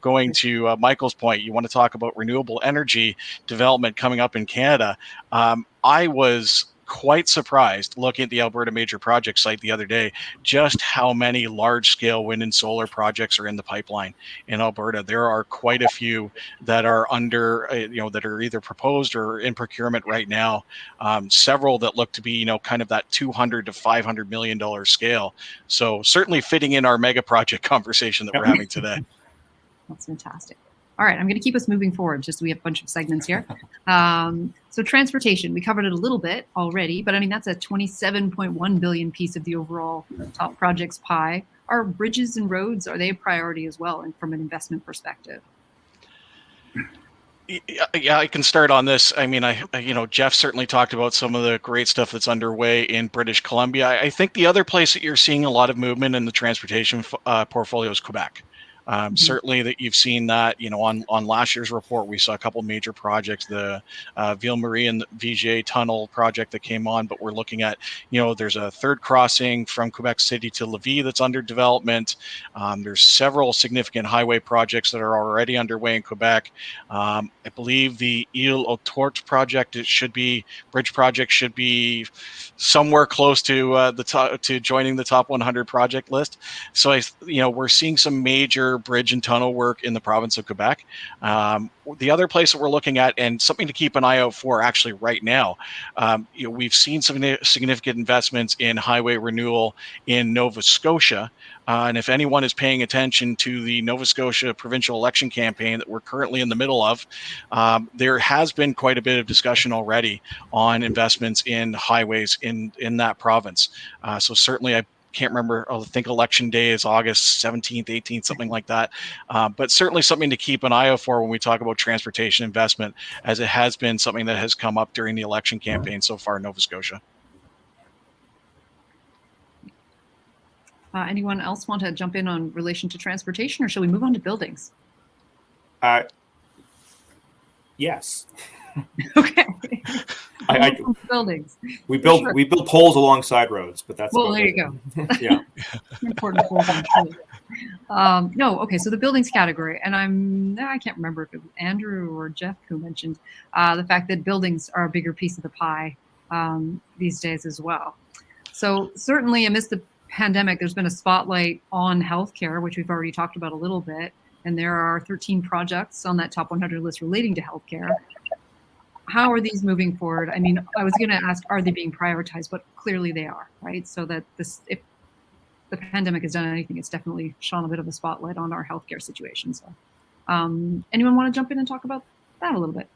going to Michael's point, you want to talk about renewable energy development coming up in Canada. I was quite surprised looking at the Alberta Major Projects site the other day, just how many large-scale wind and solar projects are in the pipeline in Alberta. There are quite a few that are under, that are either proposed or in procurement right now. Several that look to be, kind of that $200 to $500 million scale. So certainly fitting in our mega project conversation that we're having today. That's fantastic. All right, I'm going to keep us moving forward, just so we have a bunch of segments here. So transportation, we covered it a little bit already, but I mean, that's a 27.1 billion piece of the overall top projects pie. Are bridges and roads, are they a priority as well, and from an investment perspective? Yeah, I can start on this. I mean, Jeff certainly talked about some of the great stuff that's underway in British Columbia. I think the other place that you're seeing a lot of movement in the transportation portfolio is Quebec. Certainly that you've seen that, on last year's report, we saw a couple major projects, the Ville Marie and the Vigier tunnel project that came on, but we're looking at, there's a third crossing from Quebec City to Lévis that's under development. There's several significant highway projects that are already underway in Quebec. I believe the Ile aux Torts project, bridge project should be somewhere close to to joining the top 100 project list. So we're seeing some major bridge and tunnel work in the province of Quebec. The other place that we're looking at, and something to keep an eye out for actually right now, we've seen some significant investments in highway renewal in Nova Scotia. And if anyone is paying attention to the Nova Scotia provincial election campaign that we're currently in the middle of, there has been quite a bit of discussion already on investments in highways in that province. So certainly I can't remember, I think election day is August 17th, 18th, something like that. But certainly something to keep an eye out for when we talk about transportation investment, as it has been something that has come up during the election campaign so far in Nova Scotia. Anyone else want to jump in on relation to transportation, or shall we move on to buildings? Yes. Okay. Buildings. We build poles alongside roads, but that's well. There you go. Yeah. Important poles. No. Okay. So the buildings category, and I can't remember if it was Andrew or Jeff who mentioned the fact that buildings are a bigger piece of the pie these days as well. So certainly amidst the pandemic, there's been a spotlight on healthcare, which we've already talked about a little bit, and there are 13 projects on that top 100 list relating to healthcare. How are these moving forward? I mean, I was going to ask, are they being prioritized? But clearly they are, right? So that if the pandemic has done anything, it's definitely shone a bit of a spotlight on our healthcare situation. So anyone want to jump in and talk about that a little bit?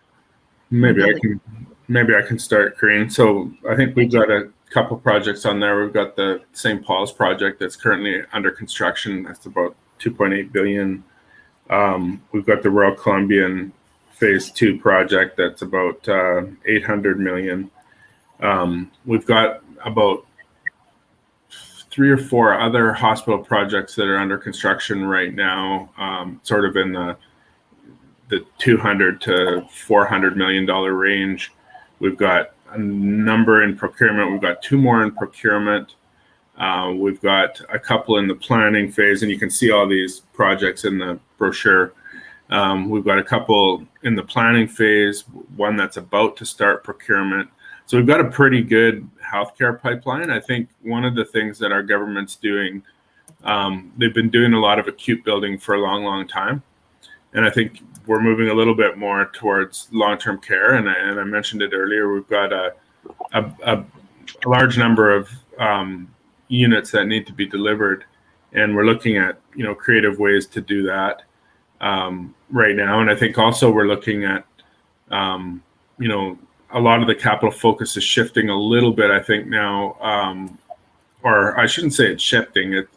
Maybe I can start, Corinne. So I think we've got a couple projects on there. We've got the St. Paul's project that's currently under construction. That's about 2.8 billion. We've got the Royal Columbian Phase 2 project that's about 800 million. We've got about 3 or 4 other hospital projects that are under construction right now, sort of in the 200 to 400 million dollar range. We've got a number in procurement. We've got 2 more in procurement. We've got a couple in the planning phase, and you can see all these projects in the brochure. We've got a couple in the planning phase, one that's about to start procurement. So we've got a pretty good healthcare pipeline. I think one of the things that our government's doing, they've been doing a lot of acute building for a long, long time. And I think we're moving a little bit more towards long-term care. And I mentioned it earlier, we've got a large number of units that need to be delivered, and we're looking at creative ways to do that right now. And I think also we're looking at a lot of the capital focus is shifting a little bit, I think now, or I shouldn't say it's shifting. It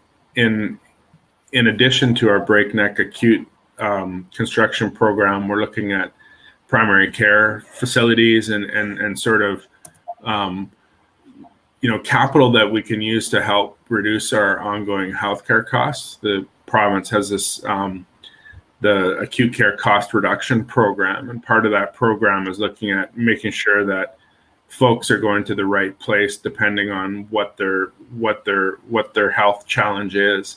in addition to our breakneck acute construction program, we're looking at primary care facilities and sort of capital that we can use to help reduce our ongoing healthcare costs. The province has this the acute care cost reduction program, and part of that program is looking at making sure that folks are going to the right place depending on what their health challenge is.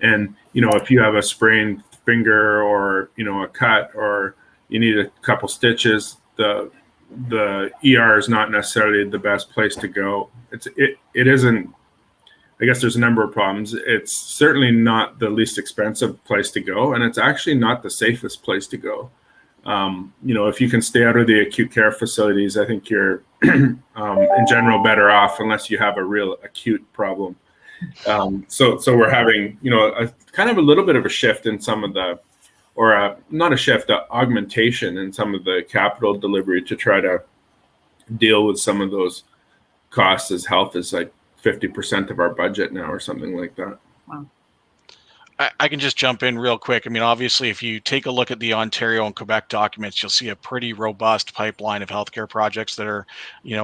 And if you have a sprained finger or a cut or you need a couple stitches, the ER is not necessarily the best place to go. It isn't. I guess there's a number of problems. It's certainly not the least expensive place to go, and it's actually not the safest place to go. If you can stay out of the acute care facilities, I think you're in general better off unless you have a real acute problem. So we're having a kind of a little bit of a shift in some of the, or not a shift, augmentation in some of the capital delivery to try to deal with some of those costs, as health is like 50% of our budget now or something like that. Wow. I can just jump in real quick. I mean, obviously, if you take a look at the Ontario and Quebec documents, you'll see a pretty robust pipeline of healthcare projects that are,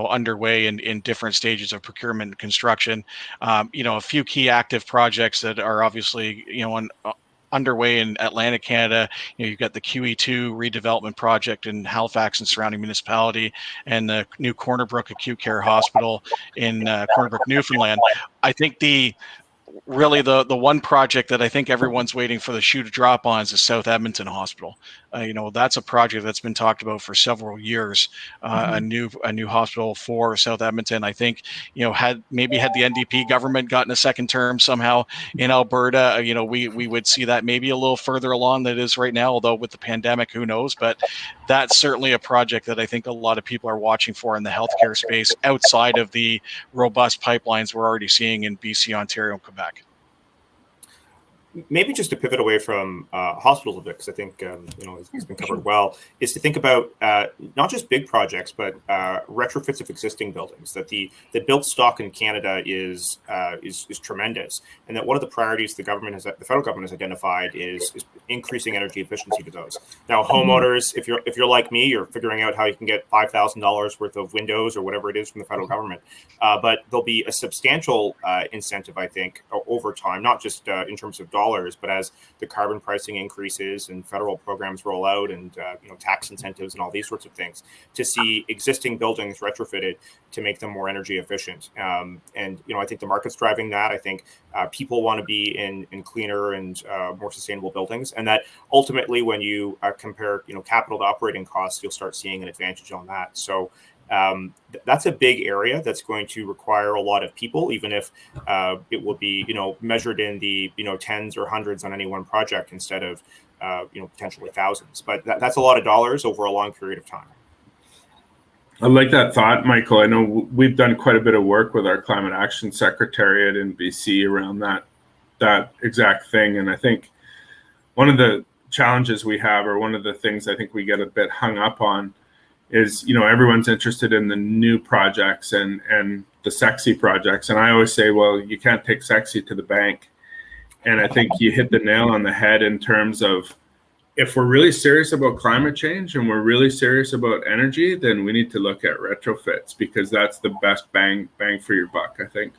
underway in different stages of procurement and construction. A few key active projects that are obviously, underway in Atlantic Canada. You've got the QE2 redevelopment project in Halifax and surrounding municipality, and the new Corner Brook Acute Care Hospital in Corner Brook, Newfoundland. I think the one project that I think everyone's waiting for the shoe to drop on is the South Edmonton Hospital. That's a project that's been talked about for several years. A new hospital for South Edmonton. I think had the NDP government gotten a second term somehow in Alberta, we would see that maybe a little further along than it is right now. Although with the pandemic, who knows? But that's certainly a project that I think a lot of people are watching for in the healthcare space outside of the robust pipelines we're already seeing in BC, Ontario, and Quebec. Maybe just to pivot away from hospitals a bit, because I think it's been covered well, is to think about not just big projects, but retrofits of existing buildings. That the built stock in Canada is tremendous, and that one of the priorities the federal government has identified is increasing energy efficiency to those. Now, homeowners, if you're like me, you're figuring out how you can get $5,000 worth of windows or whatever it is from the federal government, but there'll be a substantial incentive, I think, over time, not just in terms of dollars, but as the carbon pricing increases and federal programs roll out, and tax incentives and all these sorts of things, to see existing buildings retrofitted to make them more energy efficient. And I think the market's driving that. I think people want to be in cleaner and more sustainable buildings, and that ultimately, when you compare capital to operating costs, you'll start seeing an advantage on that. So that's a big area that's going to require a lot of people, even if it will be measured in the tens or hundreds on any one project instead of potentially thousands. But that's a lot of dollars over a long period of time. I like that thought, Michael. I know we've done quite a bit of work with our Climate Action Secretariat in BC around that exact thing, and I think one of the challenges we have, or one of the things I think we get a bit hung up on, is everyone's interested in the new projects and the sexy projects, and I always say, well, you can't take sexy to the bank. And I think you hit the nail on the head in terms of, if we're really serious about climate change and we're really serious about energy, then we need to look at retrofits, because that's the best bang for your buck, I think.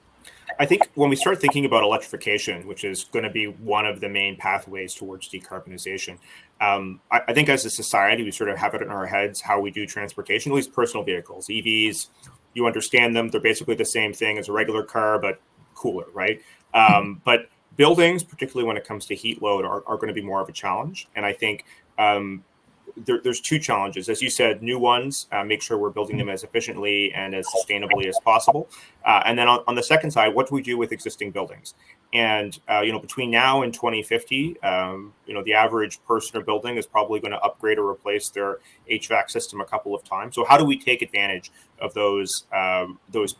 I think when we start thinking about electrification, which is going to be one of the main pathways towards decarbonization, I think as a society, we sort of have it in our heads how we do transportation, at least personal vehicles, EVs. You understand them. They're basically the same thing as a regular car, but cooler, right? But buildings, particularly when it comes to heat load, are going to be more of a challenge. And I think there's two challenges. As you said, new ones, make sure we're building them as efficiently and as sustainably as possible. And then on the second side, what do we do with existing buildings? And, between now and 2050, the average person or building is probably going to upgrade or replace their HVAC system a couple of times. So how do we take advantage of those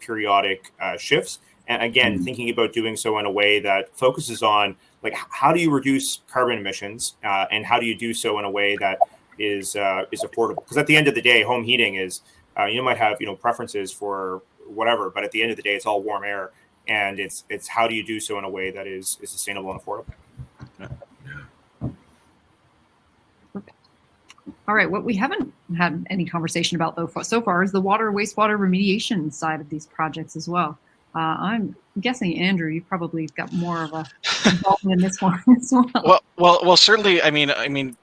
periodic shifts? And again, thinking about doing so in a way that focuses on, like, how do you reduce carbon emissions, and how do you do so in a way that is affordable? Because at the end of the day, home heating is, you might have preferences for whatever, but at the end of the day, it's all warm air, and it's how do you do so in a way that is sustainable and affordable. All right, what we haven't had any conversation about though so far is the water wastewater remediation side of these projects as well. I'm guessing, Andrew, you probably got more of a involvement in this one as well. Well, certainly. I mean,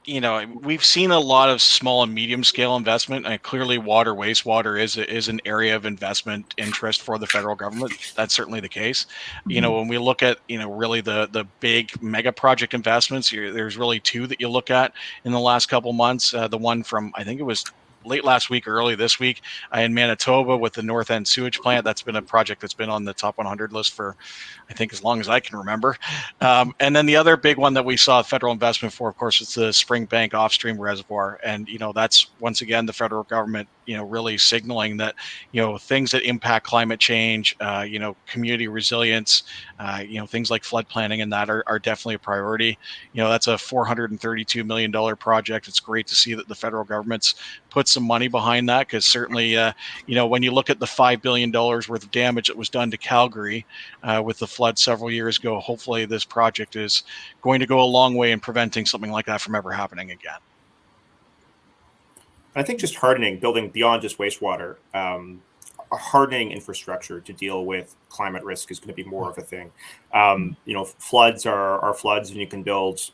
we've seen a lot of small and medium scale investment, and clearly, water wastewater is an area of investment interest for the federal government. That's certainly the case. When we look at really the big mega project investments, there's really two that you look at in the last couple months. The one from, I think it was late last week, early this week, in Manitoba with the North End sewage plant. That's been a project that's been on the top 100 list for, I think, as long as I can remember. And then the other big one that we saw federal investment for, of course, is the Springbank Offstream Reservoir. And, that's once again the federal government, really signaling that, things that impact climate change, community resilience, things like flood planning and that are definitely a priority. That's a $432 million project. It's great to see that the federal government's put some money behind that, because certainly, when you look at the $5 billion worth of damage that was done to Calgary with the flood several years ago, hopefully this project is going to go a long way in preventing something like that from ever happening again. I think just building beyond just wastewater, hardening infrastructure to deal with climate risk is going to be more of a thing. Floods are floods, and you can build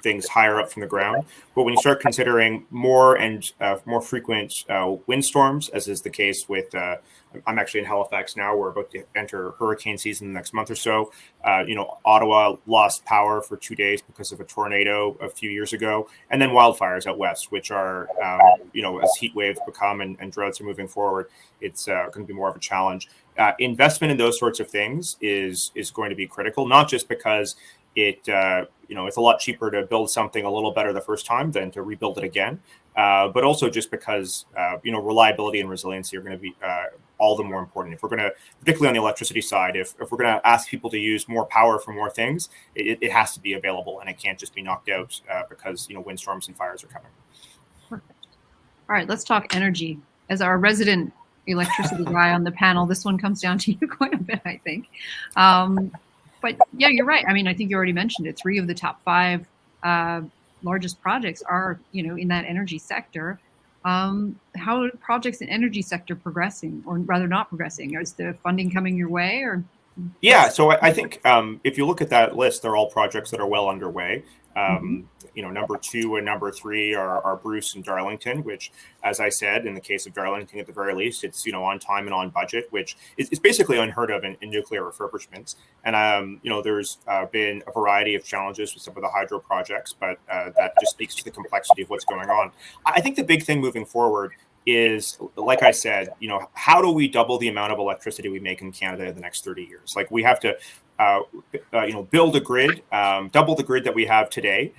things higher up from the ground. But when you start considering more and more frequent windstorms, as is the case with, I'm actually in Halifax now. We're about to enter hurricane season the next month or so. Ottawa lost power for 2 days because of a tornado a few years ago, and then wildfires out west, which are, as heat waves become and droughts are moving forward, it's going to be more of a challenge. Investment in those sorts of things is going to be critical, not just because it's a lot cheaper to build something a little better the first time than to rebuild it again, but also just because reliability and resiliency are going to be all the more important. If we're going to, particularly on the electricity side, if we're going to ask people to use more power for more things, it has to be available, and it can't just be knocked out because windstorms and fires are coming. Perfect. All right, let's talk energy. As our resident electricity guy on the panel, this one comes down to you quite a bit, I think. But yeah, you're right. I mean, I think you already mentioned it. 3 of the top 5 largest projects are, in that energy sector. How are projects in energy sector progressing, or rather not progressing? Is the funding coming your way, or? Yeah, so I think if you look at that list, they're all projects that are well underway. Number 2 and number 3 are Bruce and Darlington, which, as I said, in the case of Darlington, at the very least, it's on time and on budget, which is basically unheard of in nuclear refurbishments. And there's been a variety of challenges with some of the hydro projects, but that just speaks to the complexity of what's going on. I think the big thing moving forward is, like I said, how do we double the amount of electricity we make in Canada in the next 30 years? Like, we have to build a grid, double the grid that we have today,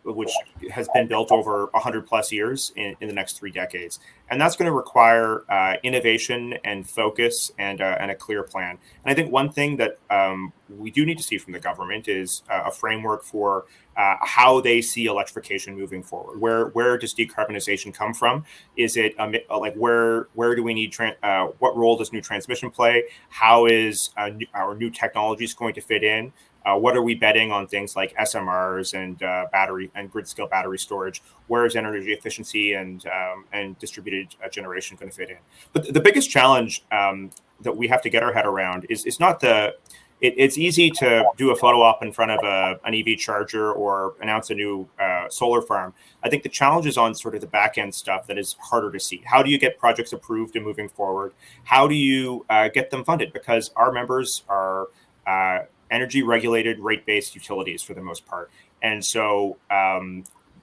which has been built over 100 plus years in the next 3 decades. And that's going to require innovation and focus and a clear plan. And I think one thing that we do need to see from the government is a framework for how they see electrification moving forward. Where does decarbonization come from? Is it like where do we need what role does new transmission play? How is our new technologies going to fit in? What are we betting on things like SMRs and battery and grid scale battery storage? Where is energy efficiency and distributed generation going to fit in? But the biggest challenge that we have to get our head around is not it's easy to do a photo op in front of an EV charger or announce a new solar farm. I think the challenge is on sort of the back end stuff that is harder to see. How do you get projects approved and moving forward? How do you get them funded? Because our members are energy regulated, rate-based utilities for the most part. And so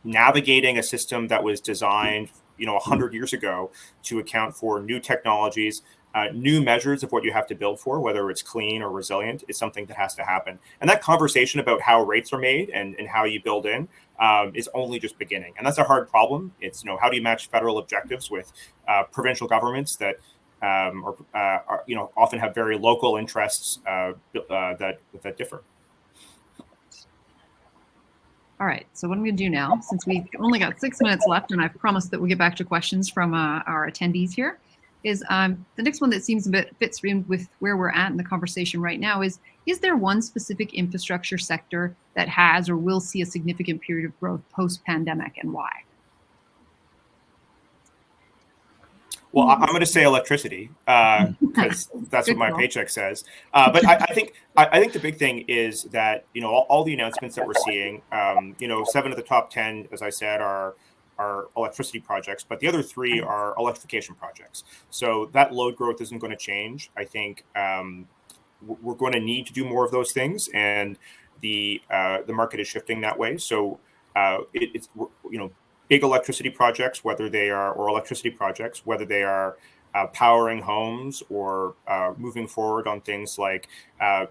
navigating a system that was designed 100 years ago to account for new technologies, new measures of what you have to build for, whether it's clean or resilient, is something that has to happen. And that conversation about how rates are made and how you build in is only just beginning. And that's a hard problem. It's, how do you match federal objectives with provincial governments that often have very local interests that differ. All right, so what I'm going to do now, since we've only got 6 minutes left, and I've promised that we'll get back to questions from our attendees here, is the next one that seems a bit fits in with where we're at in the conversation right now is there one specific infrastructure sector that has or will see a significant period of growth post-pandemic, and why? Well, I'm going to say electricity because that's what my paycheck says. But I think the big thing is that all the announcements that we're seeing, 7 of the top 10, as I said, are electricity projects, but the other 3 are electrification projects. So that load growth isn't going to change. I think we're going to need to do more of those things, and the market is shifting that way. So it's big electricity projects, whether they are powering homes or moving forward on things like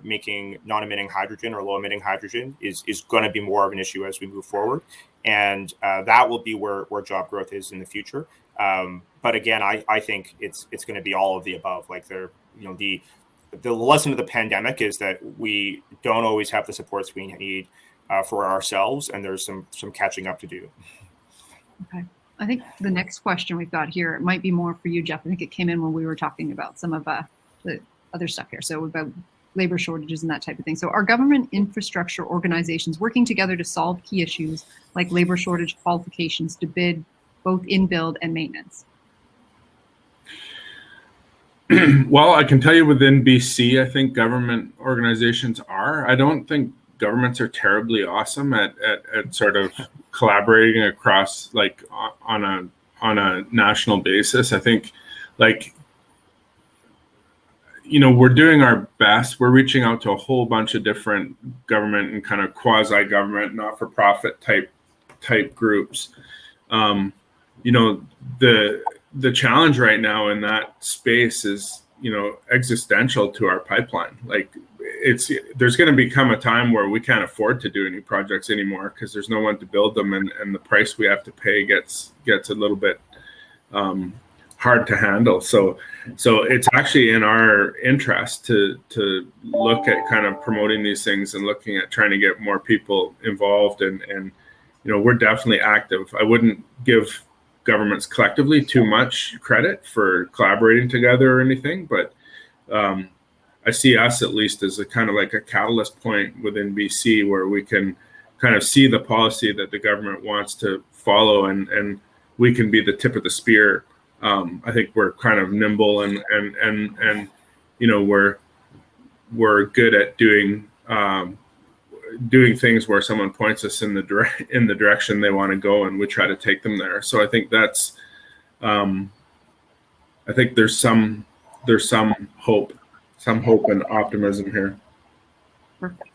making non-emitting hydrogen or low-emitting hydrogen is going to be more of an issue as we move forward. And that will be where job growth is in the future. But again, I think it's going to be all of the above. Like the lesson of the pandemic is that we don't always have the supports we need for ourselves, and there's some catching up to do. Okay. I think the next question we've got here, it might be more for you, Jeff. I think it came in when we were talking about some of the other stuff here. So about labor shortages and that type of thing. So are government infrastructure organizations working together to solve key issues like labor shortage qualifications to bid both in build and maintenance? Well, I can tell you within BC, I think government organizations are. I don't think governments are terribly awesome at sort of collaborating across like on a national basis. I think we're doing our best. We're reaching out to a whole bunch of different government and kind of quasi-government, not-for-profit type groups. The challenge right now in that space is existential to our pipeline. Like there's going to become a time where we can't afford to do any projects anymore because there's no one to build them, and the price we have to pay gets a little bit hard to handle. So it's actually in our interest to look at kind of promoting these things and looking at trying to get more people involved, and we're definitely active. I wouldn't give governments collectively too much credit for collaborating together or anything, but I see us at least as a kind of like a catalyst point within BC where we can kind of see the policy that the government wants to follow, and we can be the tip of the spear. I think we're kind of nimble and we're good at doing things where someone points us in the direction they want to go, and we try to take them there. So I think that's I think there's some hope and optimism here. Perfect.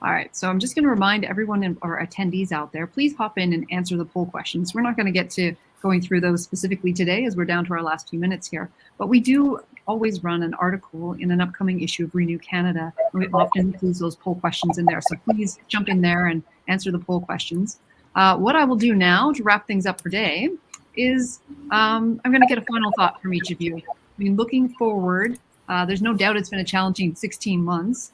All right, so I'm just going to remind everyone in our attendees out there, please hop in and answer the poll questions. We're not going to get to going through those specifically today as we're down to our last few minutes here, but we do always run an article in an upcoming issue of Renew Canada, and it often includes those poll questions in there. So please jump in there and answer the poll questions. What I will do now to wrap things up for today is I'm going to get a final thought from each of you. I mean, looking forward, there's no doubt it's been a challenging 16 months.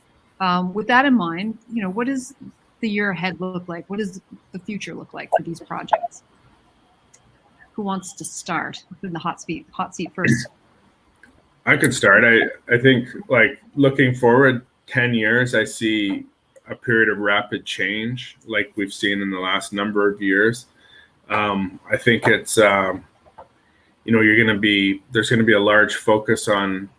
With that in mind, what does the year ahead look like? What does the future look like for these projects? Who wants to start? In the hot seat first. I could start. I think like looking forward 10 years, I see a period of rapid change like we've seen in the last number of years. I think it's, there's going to be a large focus on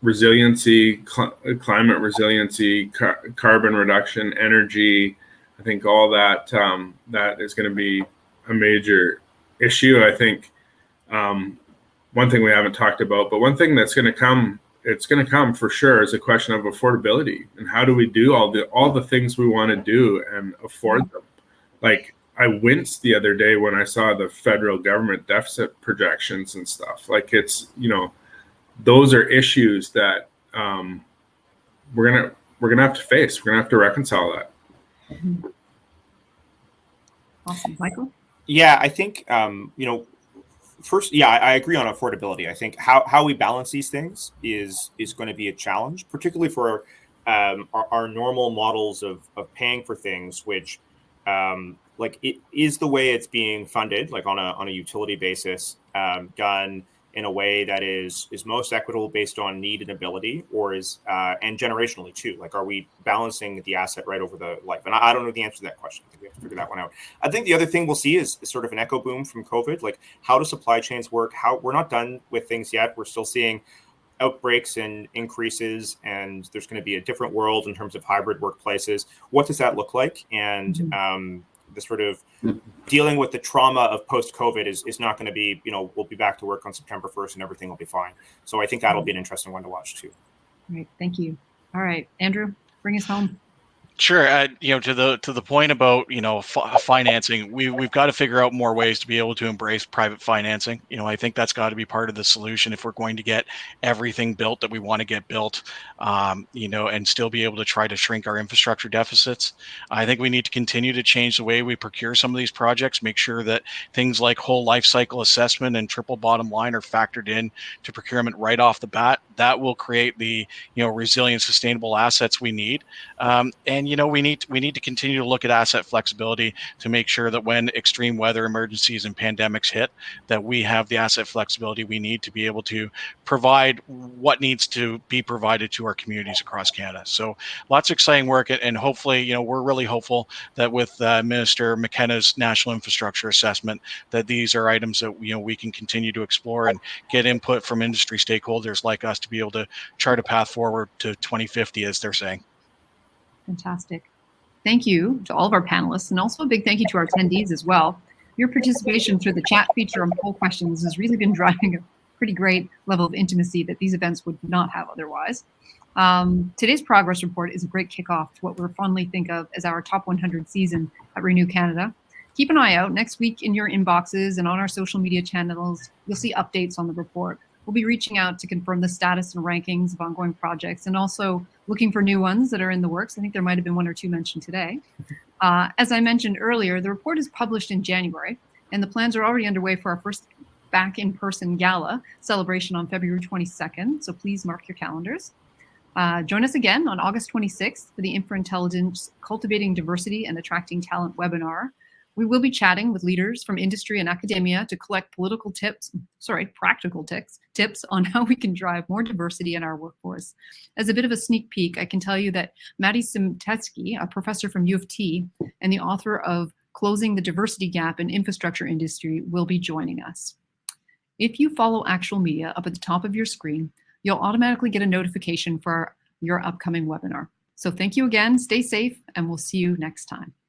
resiliency, climate resiliency, carbon reduction, energy. I think all that that is going to be a major issue. I think one thing we haven't talked about, but one thing that's going to come, it's going to come for sure, is a question of affordability and how do we do all the things we want to do and afford them. Like I winced the other day when I saw the federal government deficit projections and stuff. Like, it's, those are issues that we're gonna have to face. We're gonna have to reconcile that. Awesome, Michael. Yeah, I think first, I agree on affordability. I think how we balance these things is going to be a challenge, particularly for our normal models of paying for things, which like it is the way it's being funded, like on a utility basis, done in a way that is most equitable based on need and ability, or is and generationally too. Like, are we balancing the asset right over the life? And I don't know the answer to that question. I think we have to figure that one out. I think the other thing we'll see is sort of an echo boom from COVID. Like, how do supply chains work? We're not done with things yet. We're still seeing outbreaks and increases, and there's going to be a different world in terms of hybrid workplaces. What does that look like? And the sort of dealing with the trauma of post-COVID is not going to be, we'll be back to work on September 1st and everything will be fine. So I think that'll be an interesting one to watch too. Great, thank you. All right, Andrew, bring us home. Sure. To the point about financing, we've got to figure out more ways to be able to embrace private financing. I think that's got to be part of the solution if we're going to get everything built that we want to get built. And still be able to try to shrink our infrastructure deficits. I think we need to continue to change the way we procure some of these projects. Make sure that things like whole life cycle assessment and triple bottom line are factored in to procurement right off the bat. That will create the resilient, sustainable assets we need. And we need to continue to look at asset flexibility to make sure that when extreme weather emergencies and pandemics hit, that we have the asset flexibility we need to be able to provide what needs to be provided to our communities across Canada. So lots of exciting work, and hopefully, we're really hopeful that with Minister McKenna's national infrastructure assessment, that these are items that we can continue to explore and get input from industry stakeholders like us to be able to chart a path forward to 2050, as they're saying. Fantastic. Thank you to all of our panelists, and also a big thank you to our attendees as well. Your participation through the chat feature and poll questions has really been driving a pretty great level of intimacy that these events would not have otherwise. Today's progress report is a great kickoff to what we're fondly think of as our Top 100 season at Renew Canada. Keep an eye out next week in your inboxes and on our social media channels. You'll see updates on the report. We'll be reaching out to confirm the status and rankings of ongoing projects, and also looking for new ones that are in the works. I think there might have been one or two mentioned today. As I mentioned earlier, the report is published in January, and the plans are already underway for our first back in-person gala celebration on February 22nd, so please mark your calendars. Join us again on August 26th for the InfraIntelligence Cultivating Diversity and Attracting Talent webinar. We will be chatting with leaders from industry and academia to collect practical tips on how we can drive more diversity in our workforce. As a bit of a sneak peek, I can tell you that Maddie Simtetsky, a professor from U of T and the author of Closing the Diversity Gap in Infrastructure Industry, will be joining us. If you follow Actual Media up at the top of your screen, you'll automatically get a notification for your upcoming webinar. So thank you again, stay safe, and we'll see you next time.